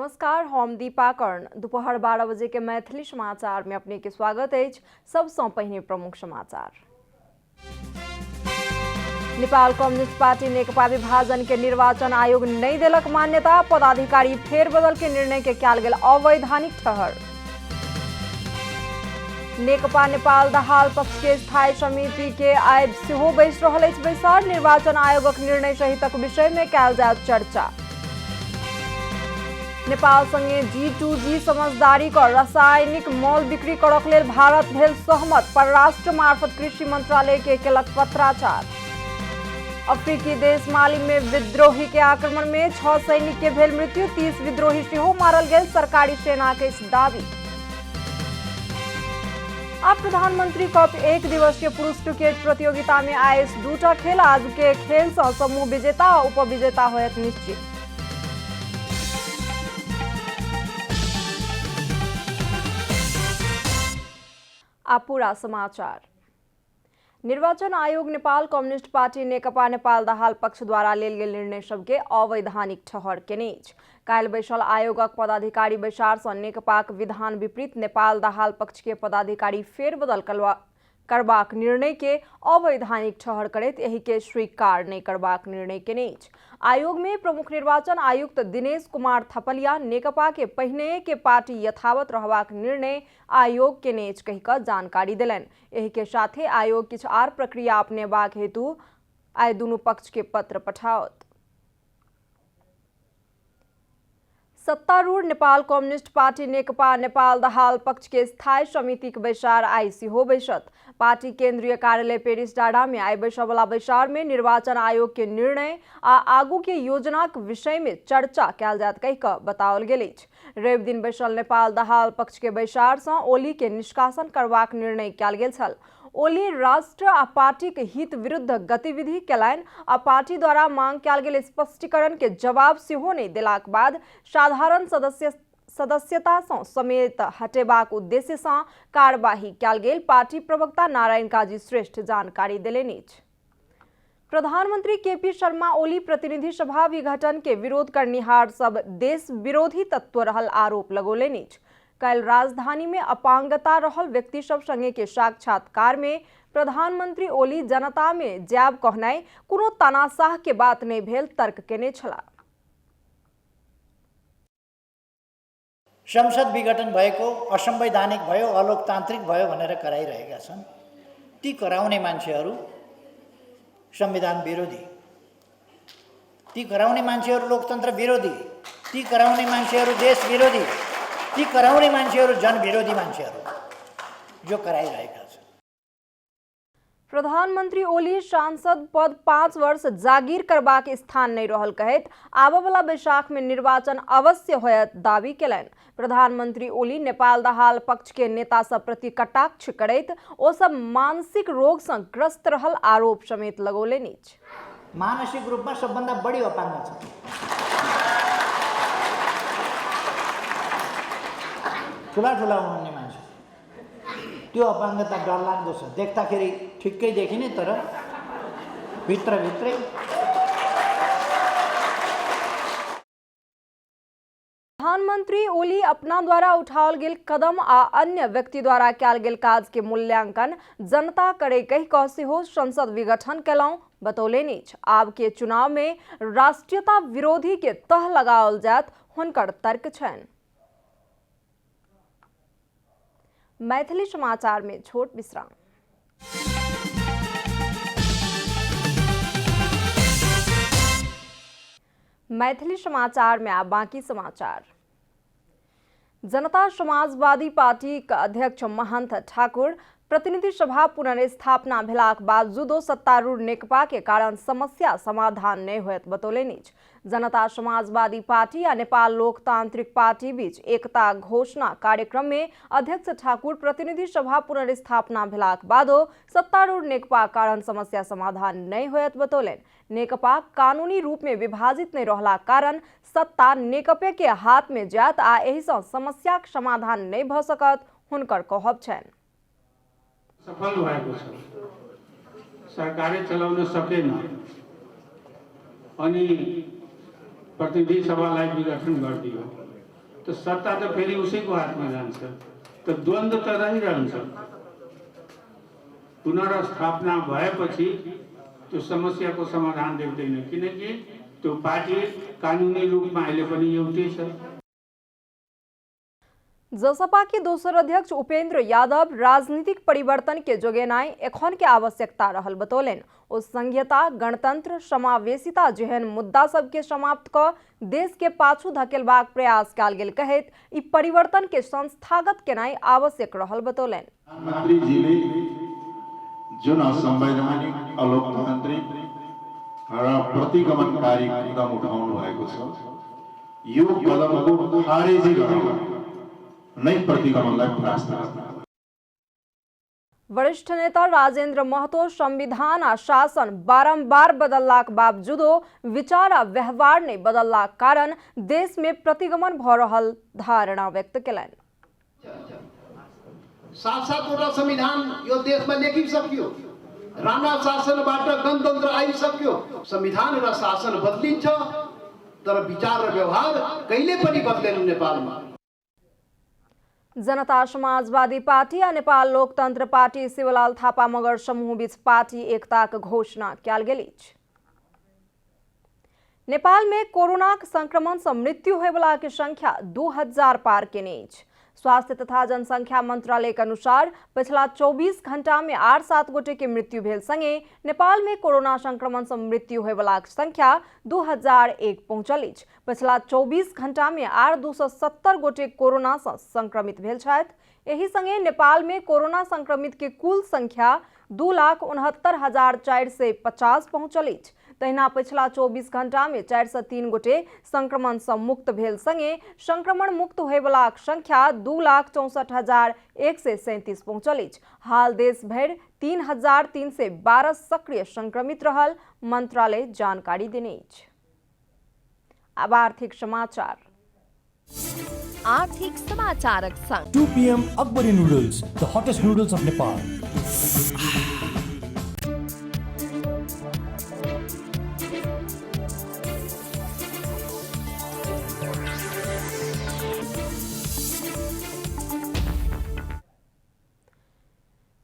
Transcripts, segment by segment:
नमस्कार, हम दीपा कर्ण। दोपहर 12 बजे के मैथिली समाचार में अपने के स्वागत है। सबसे पहिने प्रमुख समाचार। नेपाल कम्युनिस्ट पार्टी नेकपा विभाजन के निर्वाचन आयोग नहीं देलक मान्यता, पदाधिकारी फेरबदल के निर्णय के कयल गेल अवैधानिक ठहर। नेकपा नेपाल दहाल पक्ष के स्थायी समिति के आइ सेहो बैस रहल अछि बैसार, निर्वाचन आयोगक निर्णय सहितक विषय में कयल जायत चर्चा। नेपाल संगे G2G समझदारी का रासायनिक मॉल बिक्री करक लेल भारत भेल सहमत, परराष्ट्र मार्फत कृषि मंत्रालय के केलक पत्राचार। अफ्रीकी देश माली में विद्रोही के आक्रमण में 6 सैनिक के भेल मृत्यु, 30 विद्रोही सेहो मारल गेल, सरकारी सेना के दावी। अब प्रधानमंत्री कप 1 दिवसीय पुरुष क्रिकेट प्रतियोगिता में आइस 2टा खेल। आज के खेल से समूह विजेता और उपविजेता होयत निश्चित। अब पूरा समाचार। निर्वाचन आयोग नेपाल कम्युनिस्ट पार्टी नेकपा नेपाल दहाल पक्ष द्वारा लेल गेल निर्णय सबके अवैधानिक ठहर केने अछि। काल्हि बैसल आयोगक पदाधिकारी बैसार सँ नेकपाक विधान विपरीत नेपाल दहाल पक्ष के पदाधिकारी फेरबदल करबाक निर्णय के अवैधानिक ठहर करैत एहि के स्वीकार नहीं करबाक निर्णय केने अछि। आयोग में प्रमुख निर्वाचन आयुक्त दिनेश कुमार थपलिया नेकपा के पहिने के पार्टी यथावत रहबाक निर्णय आयोग केने अछि कहि कऽ जानकारी देलनि। एहि के साथे आयोग किछु आर प्रक्रिया अपनेबाक हेतु आइ दुनू पक्ष के पत्र पठाओत। सत्तारूढ़ नेपाल कम्युनिस्ट पार्टी नेकपा नेपाल दहाल पक्ष के स्थायी समिति के बैसार आई सेहो बैसत। पार्टी केंद्रीय कार्यालय पेरिस डाँडा में आई बैसवला बैसार में निर्वाचन आयोग के निर्णय आ आगू के योजना के विषय में चर्चा कयल जायत कहि कऽ बताओल गेल अछि। रवि दिन बैसल नेपाल दहाल पक्ष के बैसार सँ ओली के निष्कासन करबाक निर्णय कयल गेल छल। ओली राष्ट्र आ पार्टी के हित विरुद्ध गतिविधि कयलनि आ पार्टी द्वारा मांग कयल गेल स्पष्टीकरण के जवाब सेहो नहीं देलाक बाद साधारण सदस्यता सँ समेत हटेबाक उद्देश्य सँ कार्यवाही कयल गेल पार्टी प्रवक्ता नारायण काजी श्रेष्ठ जानकारी देलनि अछि। प्रधानमंत्री केपी शर्मा ओली प्रतिनिधि सभा विघटन के विरोध करनिहार सब देश विरोधी तत्व रहल आरोप लगौलनि अछि। कल राजधानी में अपांगता रहल व्यक्ति सब संगे के साक्षात्कार में प्रधानमंत्री ओली जनता में जाब कहनाइ कोनो तानाशाह के बात नहीं भेल तर्क केने छला। संसद विघटन भएको असंवैधानिक भयो, अलोकतान्त्रिक भयो भनेर कराइरहेका छन्। ती कराउने मान्छेहरू संविधान विरोधी, ती कराउने मान्छेहरू लोकतन्त्र विरोधी, ती कराउने मान्छेहरू देश विरोधी, ती कराउने मान्छेहरू जनविरोधी मान्छेहरू जो कराइरहेका छन्। प्रधानमंत्री ओली सांसद पद 5 वर्ष जागीर करबाक स्थान नहीं रहल कहैत आबवला बैसाख में निर्वाचन अवश्य होयत दावी केलनि। प्रधानमंत्री ओली नेपाल दहाल पक्ष के नेता सब प्रति कटाक्ष करैत ओ सब मानसिक रोग सँ ग्रस्त रहल आरोप समेत लगौलनि अछि। मानसिक रूपमा सबभन्दा बढी अपाङ्ग छ। ठुला हुने मान्छे त्यो अपाङ्गता डरलाग्दो छ। देख्दाखेरि ठिक्कै देखिने तर भित्रभित्रै प्रधानमंत्री ओली अपना द्वारा उठाओल गेल कदम आ अन्य व्यक्ति द्वारा कयल गेल काज के मूल्यांकन जनता करे कहि कऽ सेहो संसद विघटन केलहुँ बतौलनि अछि। आब के चुनाव में राष्ट्रीयता विरोधी के तह लगाओल जायत हुनकर तर्क छनि। मैथिली समाचार में छोट विश्राम। मैथिली समाचार में आप बाकी समाचार। जनता समाजवादी पार्टी का अध्यक्ष महंत ठाकुर प्रतिनिधि सभा पुनर्स्थापना भेलाक बावजूदो सत्तारूढ़ नेकपा के कारण समस्या समाधान नहीं होयत बतौलनि अछि। जनता समाजवादी पार्टी आ नेपाल लोकतांत्रिक पार्टी बीच एकता घोषणा कार्यक्रम में अध्यक्ष ठाकुर प्रतिनिधि सभा पुनर्स्थापना भेलाक बादो सत्तारूढ़ नेकपा कारण समस्या समाधान नहीं होयत बतौलनि। नेकपा कानूनी रूप में विभाजित नहीं रहला कारण सत्ता नेकपे के हाथ में जायत आ एहि सँ समस्या के समाधान नहीं भ सकत हुनकर कहब छनि। सफल भएको छ, सरकारले चलाउन सकेन अनि प्रतिनिधि सभालाई विघटन गरिदियो। तो सत्ता तो फेरि उसैको हातमा जान्छ। तो द्वन्द्व त रहिरहन्छ। पुनर्स्थापना भएपछि त्यो समस्याको समाधान देख्दैन, किनकि त्यो पार्टी कानुनी रूपमा अहिले पनि एउटै छ। जसपा के दोसर अध्यक्ष उपेंद्र यादव राजनीतिक परिवर्तन के जोगेनाई एखन के आवश्यकता रहल बतौलन। ओ संघीयता, गणतंत्र, समावेशिता जेहन मुद्दा सबके समाप्त क देश के पाछू धकेलबाक प्रयास कयल गेल कहैत ई परिवर्तन के संस्थागत केनाई आवश्यक रहल बतौलन। प्रधानमंत्री जी ने जुन असंवैधानिक, अलोकतान्त्रिक र प्रतिगमनकारी कदम उठाउनु भएको छ, यो कदमको खारेजी गर्न नै प्रतिगमनलाई परास्त गर्न। वरिष्ठ नेता राजेंद्र महतो संविधान आ शासन बारंबार बदललाक बावजूदो विचार आ व्यवहार नहीं बदललाक कारण देश में प्रतिगमन भ रहल धारणा व्यक्त केलनि। 7-7 संविधान यो देशमा लेखिसक्यो। राणा शासनबाट गणतन्त्र आइसक्यो। संविधान र शासन बदलिन्छ तर विचार र व्यवहार कहिले पनि बदलेन नेपालमा। जनता समाजवादी पार्टी और नेपाल लोकतंत्र पार्टी शिवलाल थापा मगर समूह बीच पार्टी एकताक घोषणा कयल गेल अछि। नेपाल में कोरोना संक्रमण से मृत्यु होयवला के संख्या 2000 पार केने अछि। स्वास्थ्य तथा जनसंख्या मंत्रालय के अनुसार पिछला 24 घंटा में 8-7 गोटे के मृत्यु भेल संगे नेपाल में कोरोना संक्रमण से मृत्यु होयवला के संख्या 2001 पहुंचल अछि। पिछला 24 घंटा में 270 गोटे कोरोना से संक्रमित भेल छथि। एही संगे नेपाल में कोरोना संक्रमित के कुल संख्या 2,69,450 पहुंचल अछि। तहिना पिछला 24 घंटा में 403 गोटे संक्रमण से मुक्त भेल संगे संक्रमण मुक्त होयवला संख्या 2,64,137 पहुंचल अछि। हाल देश भर 3,312 सक्रिय संक्रमित रहल मंत्रालय जानकारी देने अछि। अब आर्थिक समाचार। आर्थिक समाचारक संग 2 PM Akbari noodles, the hottest noodles of Nepal.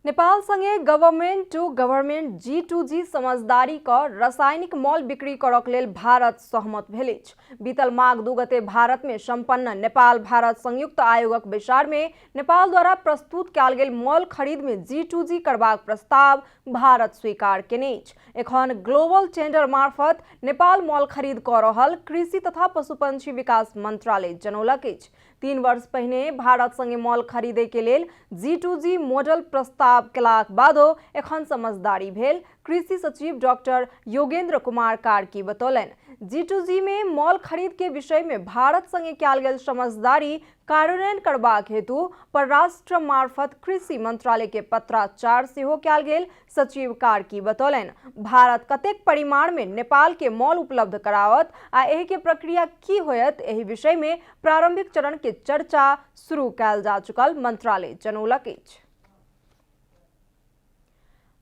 Nepal संगे गवर्नमेंट टू गवर्नमेंट G2G समझदारी का रासायनिक मॉल बिक्री करक लेल भारत सहमत भेल अछि। बीतल माघ 2 गते भारत में संपन्न नेपाल भारत संयुक्त आयोगक बैसार में नेपाल द्वारा प्रस्तुत कयल गेल मॉल खरीद में G2G करबाक प्रस्ताव भारत स्वीकार केने अछि। एखन ग्लोबल टेंडर मार्फत नेपाल मॉल खरीद कऽ रहल कृषि तथा पशुपंछी विकास मंत्रालय जनौलक अछि। 3 वर्ष पहिने भारत संगे मॉल खरीदे के लेल G2G मॉडल प्रस्ताव केलाक बादो एखन समझदारी भेल। कृषि सचिव डॉक्टर योगेंद्र कुमार कार्की बतौलन। G2G में मॉल खरीद के विषय में भारत संगे कयल गेल समझदारी कार्यान्वयन करबाक हेतु परराष्ट्र मार्फत कृषि मंत्रालय के पत्राचार सेहो कयल गेल। सचिव कार्की बतौलन भारत कतेक परिमाण में नेपाल के मॉल उपलब्ध करावत आ एहि के प्रक्रिया की होयत एहि विषय में प्रारंभिक चरण के चर्चा शुरू कयल जा चुकल मंत्रालय जनौलक अछि।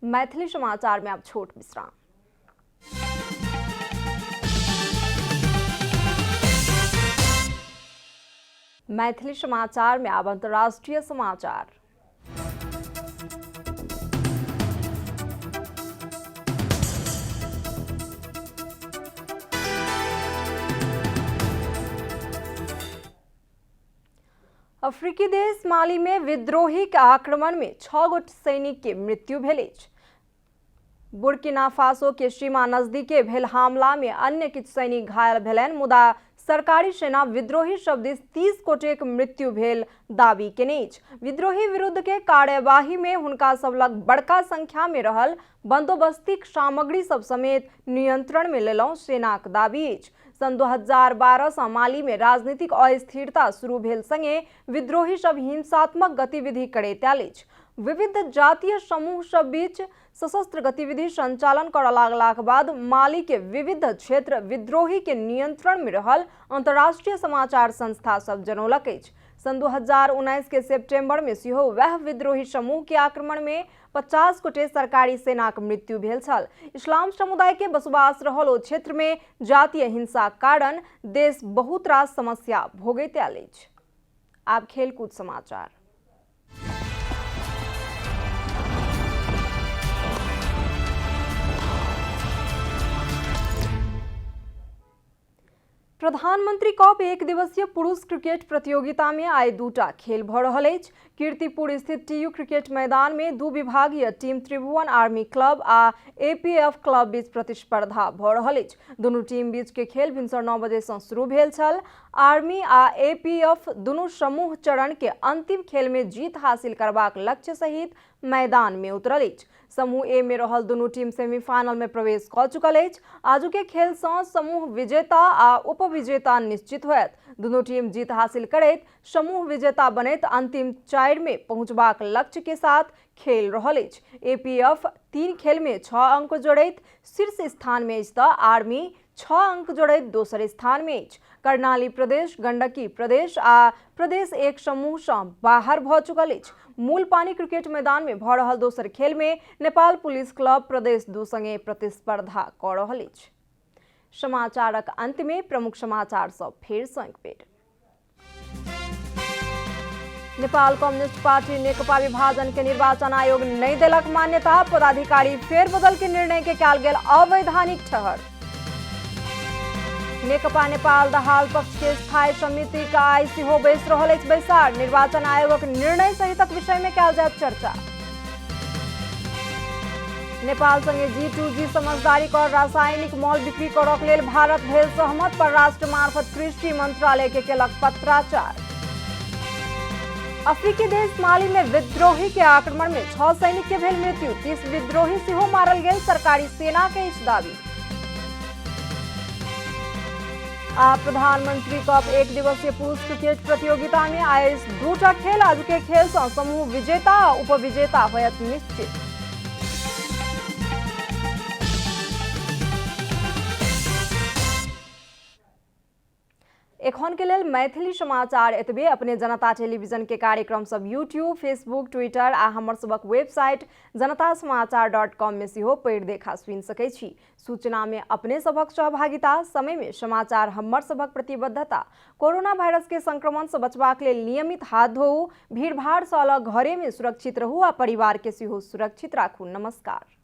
मैथिली समाचार में अब छोट विश्राम। मैथिली समाचार में अब अंतर्राष्ट्रीय समाचार। अफ्रीकी देश माली में विद्रोही के आक्रमण में 6 गोट सैनिक के मृत्यु भेल अछि। बुर्किना फासो के सीमा नजदीके भेल हमला में अन्य किछु सैनिक घायल भेलनि, मुदा सरकारी सेना विद्रोही सब दिस 30 गोटेक मृत्यु भेल दावी केने अछि। विद्रोही विरुद्ध के कार्यवाही में हुनका सब लग बड़का संख्या में रहल बंदोबस्तीक सामग्री सब समेत नियंत्रण में लेलहुं सेनाक दावी अछि। सन 2012 से माली में राजनीतिक अस्थिरता शुरू भेल संगे विद्रोही सब हिंसात्मक गतिविधि करैत आयल अछि। विविध जातीय समूह सब बीच सशस्त्र गतिविधि संचालन करऽ लागलाक बाद माली के विविध क्षेत्र विद्रोही के नियंत्रण में रहल अंतर्राष्ट्रीय समाचार संस्था सब जनौलक अछि। सन 2019 के सितंबर में सेहो वह विद्रोही समूह के आक्रमण में 50 गोटे सरकारी सेनाक मृत्यु भेल छल। इस्लाम समुदाय के बसवास रहल ओ क्षेत्र में जातीय हिंसाक कारण देश बहुत रास समस्या भोगैत आयल अछि। अब खेलकूद समाचार। प्रधानमंत्री कप एक दिवसीय पुरुष क्रिकेट प्रतियोगिता में आइ दूटा खेल भ रहल अछि। कीर्तिपुर स्थित टीयू क्रिकेट मैदान में दू विभागीय टीम त्रिभुवन आर्मी क्लब आ एपीएफ क्लब बीच प्रतिस्पर्धा भ रहल अछि। दुनू टीम बीच के खेल भिनसर 9 बजे से शुरू भेल छल। आर्मी आ एपीएफ दुनू समूह चरण के अंतिम खेल में जीत हासिल करबाक लक्ष्य सहित मैदान में उतरल अछि। समूह ए में रहल दुनू टीम सेमीफाइनल में प्रवेश क चुकल अछि। आजू के खेल से समूह विजेता आ उपविजेता निश्चित होयत। दुनू टीम जीत हासिल करैत समूह विजेता बनैत अंतिम 4 में पहुंचबाक लक्ष्य के साथ खेल रहल अछि। एपीएफ 3 खेल में 6 अंक जोड़ैत शीर्ष स्थान में अछि त आर्मी 6 अंक जोड़ैत दोसर स्थान में अछि। कर्णाली प्रदेश, गंडकी प्रदेश आ प्रदेश 1 समूह से बाहर भ चुकल अछि। मूल पानी क्रिकेट मैदान में भ रहल दोसर खेल में नेपाल पुलिस क्लब प्रदेश 2 संगे प्रतिस्पर्धा क रहल अछि। समाचारक अंत में प्रमुख समाचार सब फेर सँ एक बेर। नेपाल कम्युनिस्ट पार्टी नेकपा विभाजन के निर्वाचन आयोग नहीं देलक मान्यता। पदाधिकारी फेरबदल के निर्णय के कयल गेल अवैधानिक ठहर। नेकपा नेपाल दहाल पक्ष के स्थायी समिति का आइ सेहो बैस रहल अछि बैसार। निर्वाचन आयोगक निर्णय सहितक विषय में कयल जायत चर्चा। नेपाल संगे G2G समझदारी कर रासायनिक मॉल बिक्री करक लेल भारत भेल सहमत। परराष्ट्र मार्फत कृषि मंत्रालय के केलक पत्राचार। अफ्रीकी देश माली में विद्रोही के आक्रमण में 6 सैनिक के भेल मृत्यु। 30 विद्रोही सेहो मारल गेल, सरकारी सेना के इस दावी। आ प्रधानमंत्री कप एक दिवसीय पुरुष क्रिकेट प्रतियोगिता में आइ दूटा खेल। आज के खेल से समूह विजेता आ उपविजेता होयत निश्चित। एखन के लेल मैथिली समाचार एतबे। अपने जनता टेलीविजन के कार्यक्रम सब यूट्यूब, फेसबुक, ट्विटर आ हमर सबक वेबसाइट janatasamaachar.com में सेहो पढ़ि देखा सुनि सकै छी। सूचना में अपने सबक सहभागिता, समय में समाचार हमर सबक प्रतिबद्धता। कोरोना वायरस के संक्रमण से बचबाक लेल नियमित हाथ धोऊ, भीड़ भाड़ से अलग घरे में सुरक्षित रहू आ परिवार के सेहो सुरक्षित राखू। नमस्कार।